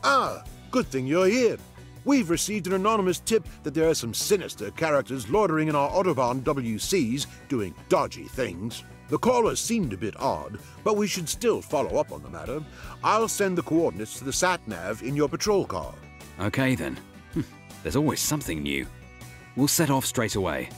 Ah, good thing you're here. We've received an anonymous tip that there are some sinister characters loitering in our Autobahn WCs doing dodgy things. The caller seemed a bit odd, but we should still follow up on the matter. I'll send the coordinates to the sat-nav in your patrol car. Okay then. There's always something new. We'll set off straight away.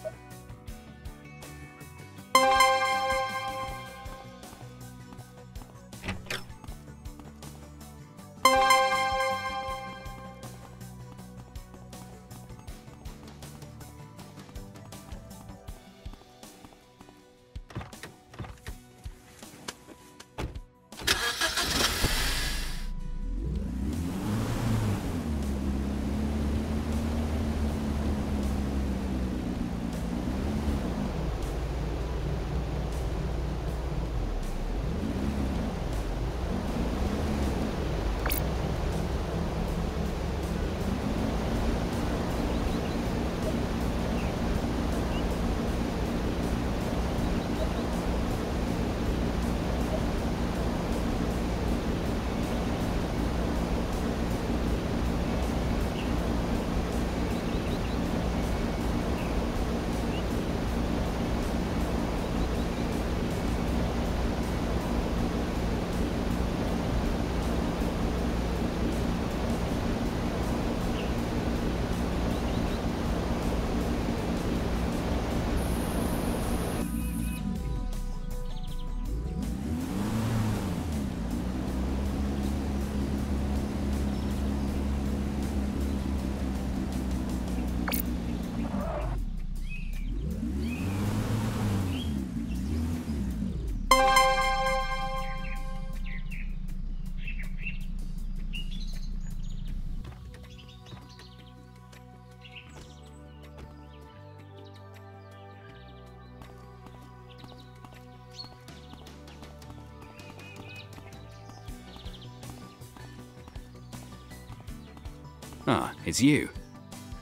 Ah, it's you.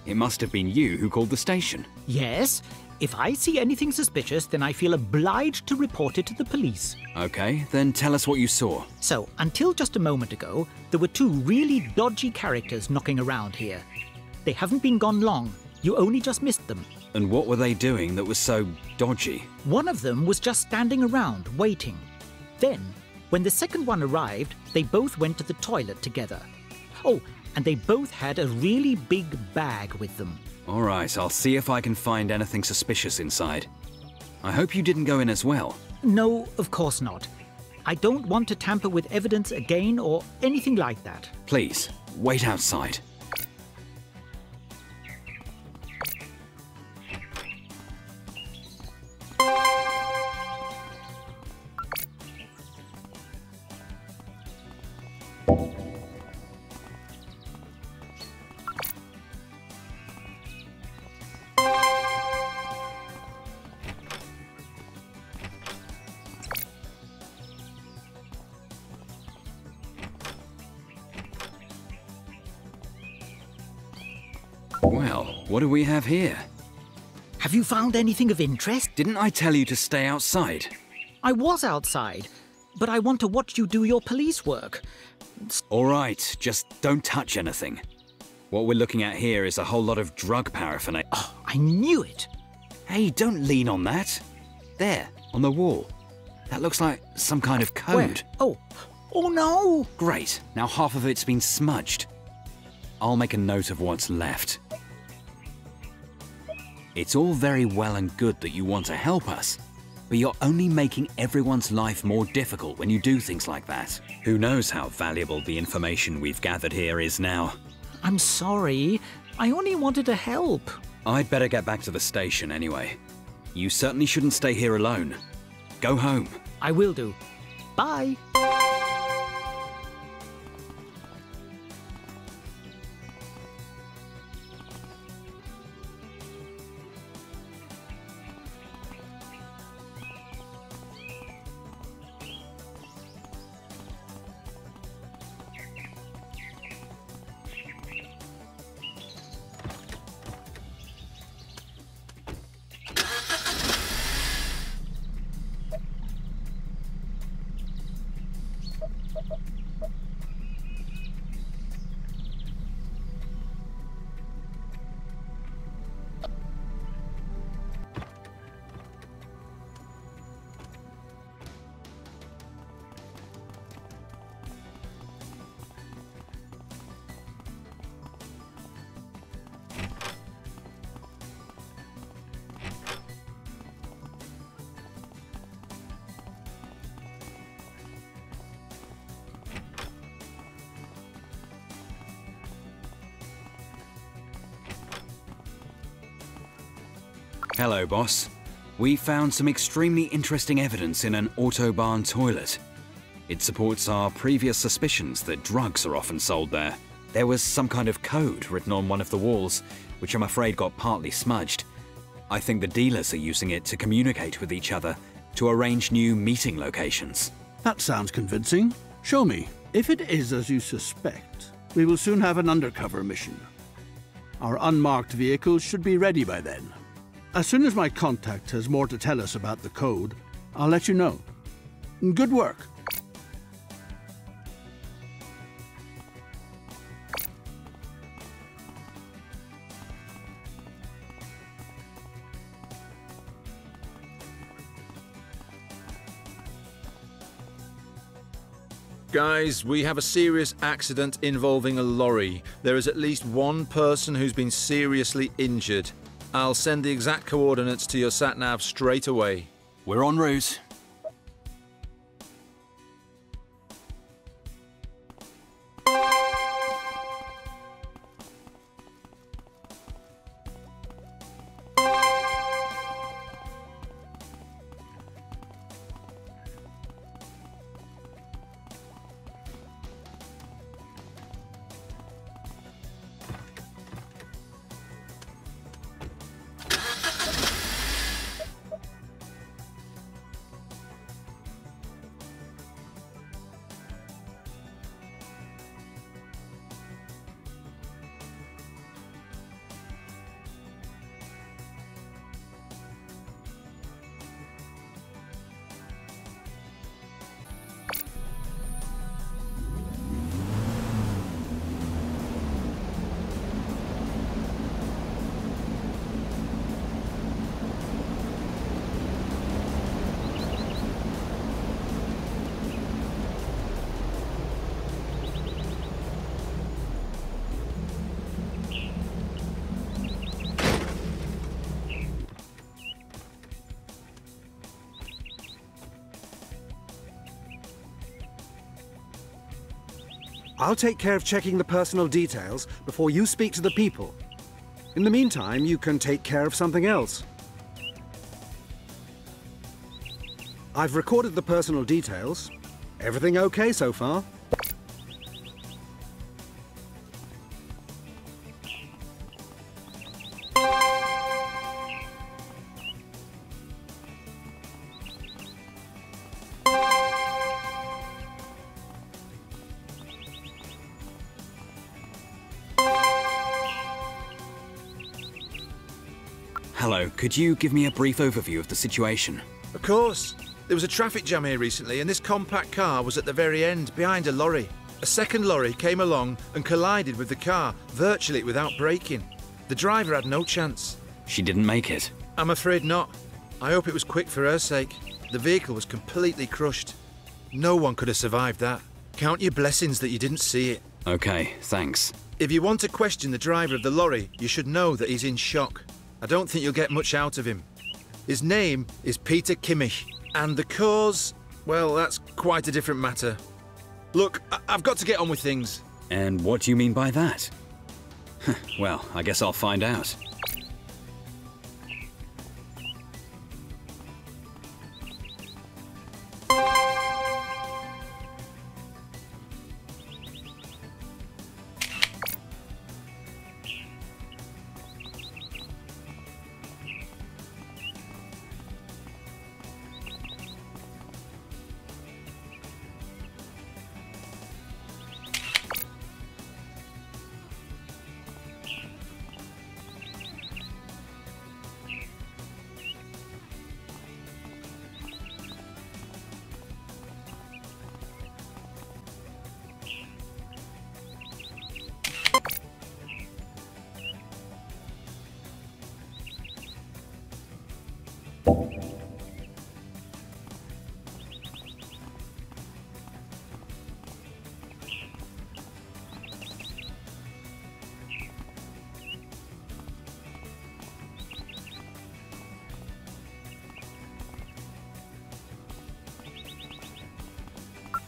It must have been you who called the station. Yes. If I see anything suspicious, then I feel obliged to report it to the police. Okay, then tell us what you saw. So, until just a moment ago, there were two really dodgy characters knocking around here. They haven't been gone long. You only just missed them. And what were they doing that was so dodgy? One of them was just standing around, waiting. Then, when the second one arrived, they both went to the toilet together. Oh, and they both had a really big bag with them. All right, I'll see if I can find anything suspicious inside. I hope you didn't go in as well. No, of course not. I don't want to tamper with evidence again or anything like that. Please, wait outside. Well, what do we have here? Have you found anything of interest? Didn't I tell you to stay outside? I was outside, but I want to watch you do your police work. All right, just don't touch anything. What we're looking at here is a whole lot of drug paraphernalia. Oh, I knew it. Hey, don't lean on that. There, on the wall. That looks like some kind of code. Where? Oh no! Great, now half of it's been smudged. I'll make a note of what's left. It's all very well and good that you want to help us, but you're only making everyone's life more difficult when you do things like that. Who knows how valuable the information we've gathered here is now. I'm sorry. I only wanted to help. I'd better get back to the station anyway. You certainly shouldn't stay here alone. Go home. I will do. Bye. Hello, boss. We found some extremely interesting evidence in an Autobahn toilet. It supports our previous suspicions that drugs are often sold there. There was some kind of code written on one of the walls, which I'm afraid got partly smudged. I think the dealers are using it to communicate with each other, to arrange new meeting locations. That sounds convincing. Show me. If it is as you suspect, we will soon have an undercover mission. Our unmarked vehicles should be ready by then. As soon as my contact has more to tell us about the code, I'll let you know. Good work. Guys, we have a serious accident involving a lorry. There is at least one person who's been seriously injured. I'll send the exact coordinates to your sat-nav straight away. We're en route. I'll take care of checking the personal details before you speak to the people. In the meantime, you can take care of something else. I've recorded the personal details. Everything okay so far? Hello, could you give me a brief overview of the situation? Of course. There was a traffic jam here recently and this compact car was at the very end, behind a lorry. A second lorry came along and collided with the car, virtually without braking. The driver had no chance. She didn't make it. I'm afraid not. I hope it was quick for her sake. The vehicle was completely crushed. No one could have survived that. Count your blessings that you didn't see it. Okay, thanks. If you want to question the driver of the lorry, you should know that he's in shock. I don't think you'll get much out of him. His name is Peter Kimmich, and the cause, well, that's quite a different matter. Look, I've got to get on with things. And what do you mean by that? Well, I guess I'll find out.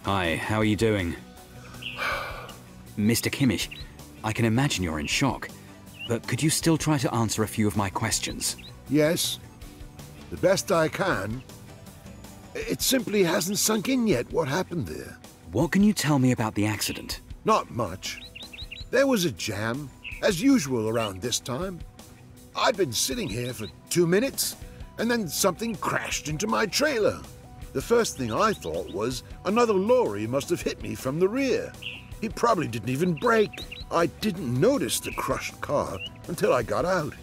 Hi, how are you doing? Mr. Kimmich, I can imagine you're in shock, but could you still try to answer a few of my questions? Yes, The best I can. It simply hasn't sunk in yet what happened there. What can you tell me about the accident? Not much. There was a jam, as usual around this time. I'd been sitting here for 2 minutes, and then something crashed into my trailer. The first thing I thought was another lorry must have hit me from the rear. He probably didn't even brake. I didn't notice the crushed car until I got out.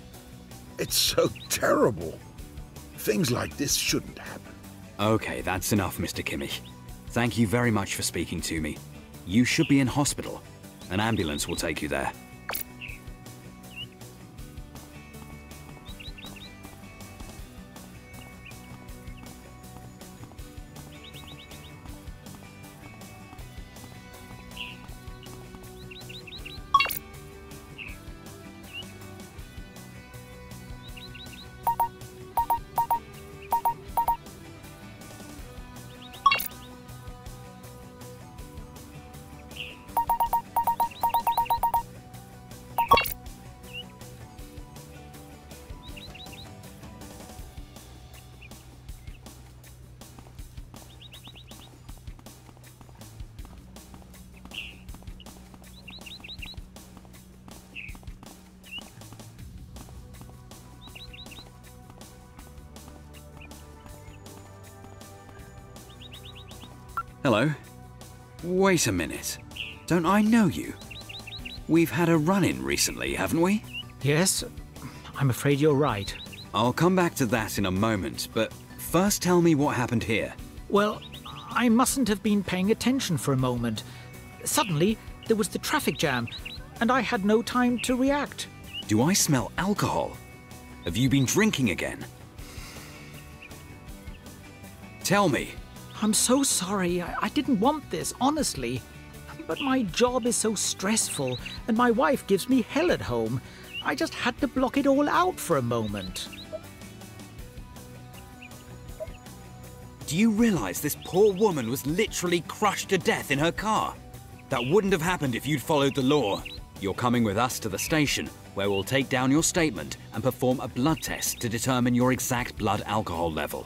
It's so terrible. Things like this shouldn't happen. Okay, that's enough, Mr. Kimmich. Thank you very much for speaking to me. You should be in hospital. An ambulance will take you there. Hello? Wait a minute. Don't I know you? We've had a run-in recently, haven't we? Yes, I'm afraid you're right. I'll come back to that in a moment, but first tell me what happened here. Well, I mustn't have been paying attention for a moment. Suddenly, there was the traffic jam, and I had no time to react. Do I smell alcohol? Have you been drinking again? Tell me. I'm so sorry. I didn't want this, honestly. But my job is so stressful, and my wife gives me hell at home. I just had to block it all out for a moment. Do you realize this poor woman was literally crushed to death in her car? That wouldn't have happened if you'd followed the law. You're coming with us to the station, where we'll take down your statement and perform a blood test to determine your exact blood alcohol level.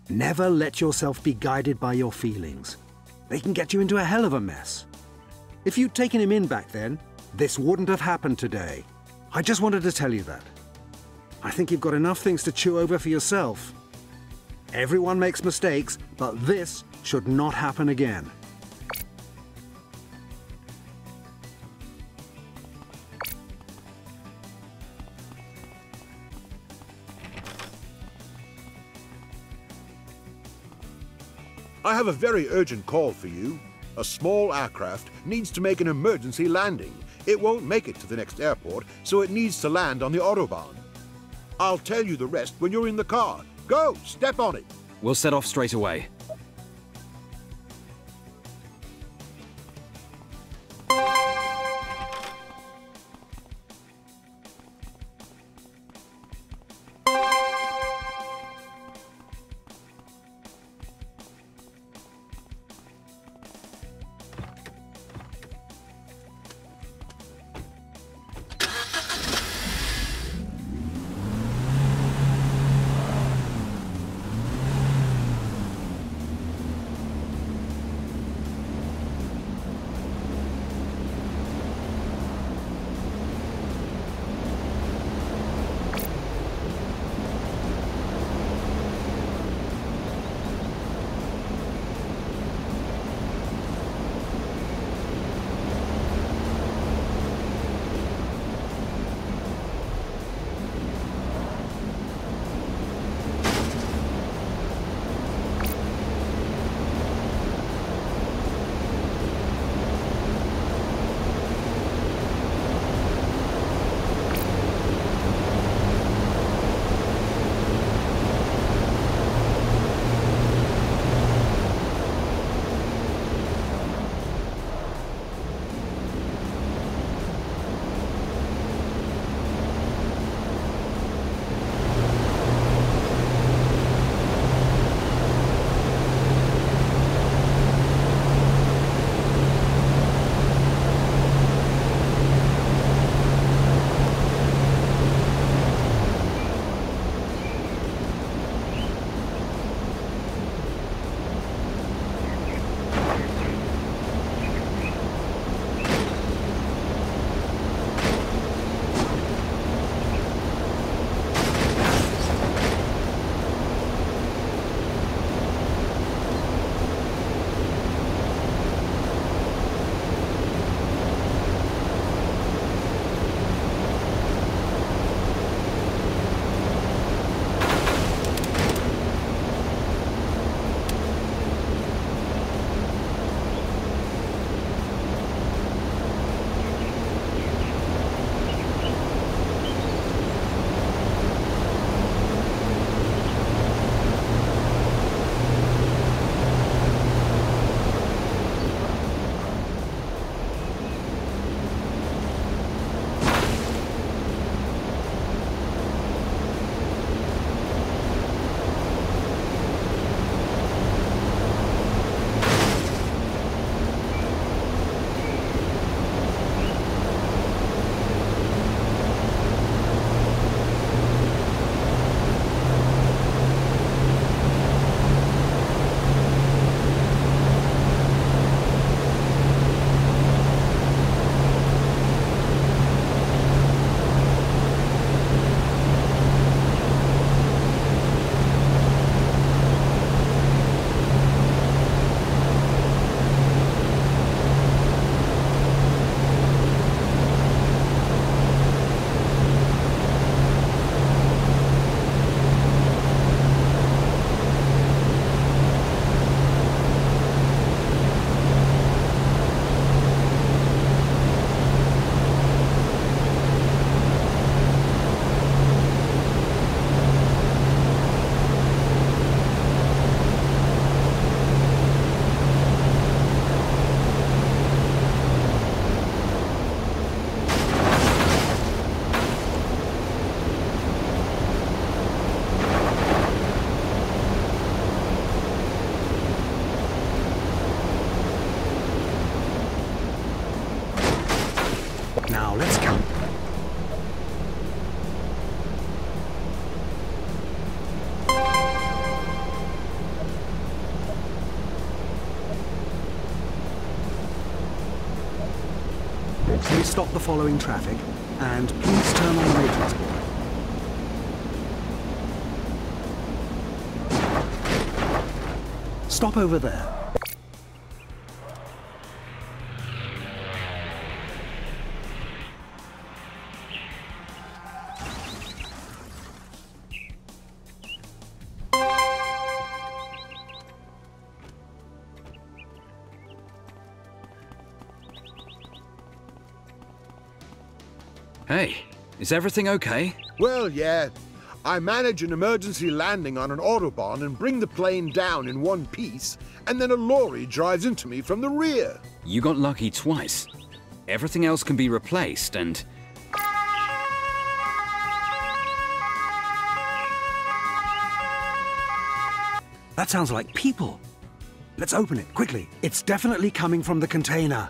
Never let yourself be guided by your feelings. They can get you into a hell of a mess. If you'd taken him in back then, this wouldn't have happened today. I just wanted to tell you that. I think you've got enough things to chew over for yourself. Everyone makes mistakes, but this should not happen again. I have a very urgent call for you. A small aircraft needs to make an emergency landing. It won't make it to the next airport, so it needs to land on the Autobahn. I'll tell you the rest when you're in the car. Go, step on it. We'll set off straight away. Now, let's go. Please stop the following traffic, and please turn on the matrix board. Stop over there. Hey, is everything okay? Well, yeah. I manage an emergency landing on an Autobahn and bring the plane down in one piece, and then a lorry drives into me from the rear. You got lucky twice. Everything else can be replaced and... That sounds like people. Let's open it, quickly. It's definitely coming from the container.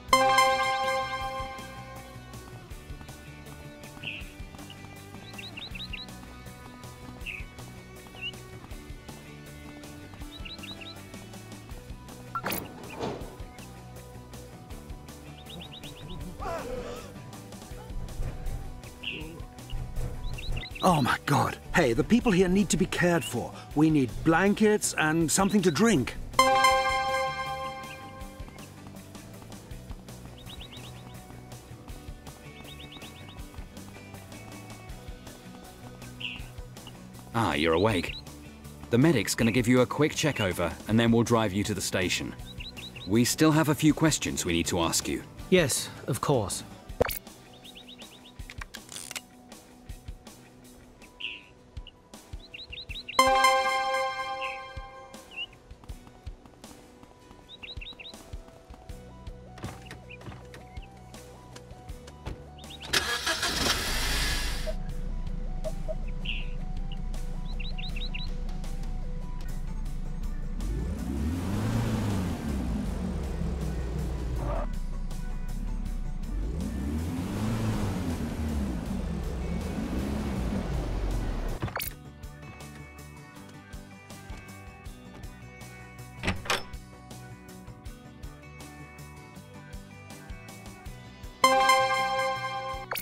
Oh my God. Hey, the people here need to be cared for. We need blankets and something to drink. Ah, you're awake. The medic's gonna give you a quick check-over, and then we'll drive you to the station. We still have a few questions we need to ask you. Yes, of course.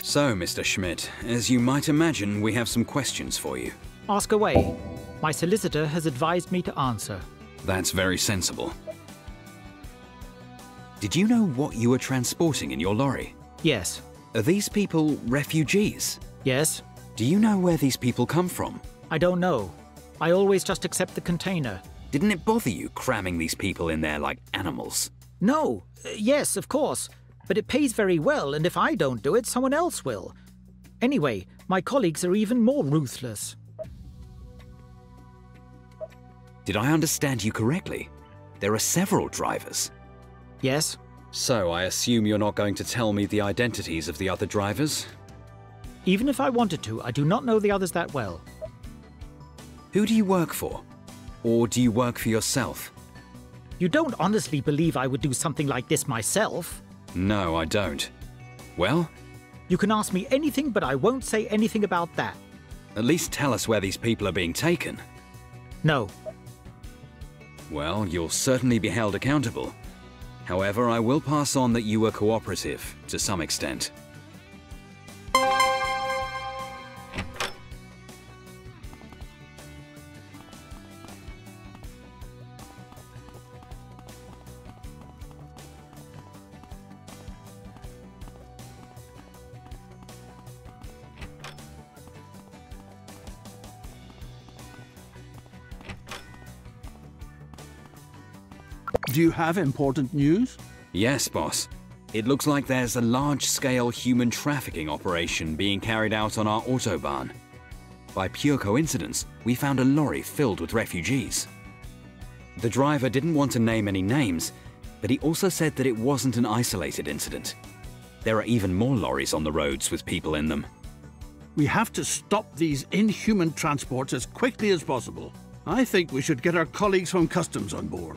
So, Mr. Schmidt, as you might imagine, we have some questions for you. Ask away. My solicitor has advised me to answer. That's very sensible. Did you know what you were transporting in your lorry? Yes. Are these people refugees? Yes. Do you know where these people come from? I don't know. I always just accept the container. Didn't it bother you cramming these people in there like animals? No. Yes, of course. But it pays very well, and if I don't do it, someone else will. Anyway, my colleagues are even more ruthless. Did I understand you correctly? There are several drivers. Yes. So I assume you're not going to tell me the identities of the other drivers? Even if I wanted to, I do not know the others that well. Who do you work for? Or do you work for yourself? You don't honestly believe I would do something like this myself? No, I don't. Well? You can ask me anything, but I won't say anything about that. At least tell us where these people are being taken. No. Well, you'll certainly be held accountable. However, I will pass on that you were cooperative, to some extent. Do you have important news? Yes, boss. It looks like there's a large-scale human trafficking operation being carried out on our Autobahn. By pure coincidence, we found a lorry filled with refugees. The driver didn't want to name any names, but he also said that it wasn't an isolated incident. There are even more lorries on the roads with people in them. We have to stop these inhuman transports as quickly as possible. I think we should get our colleagues from customs on board.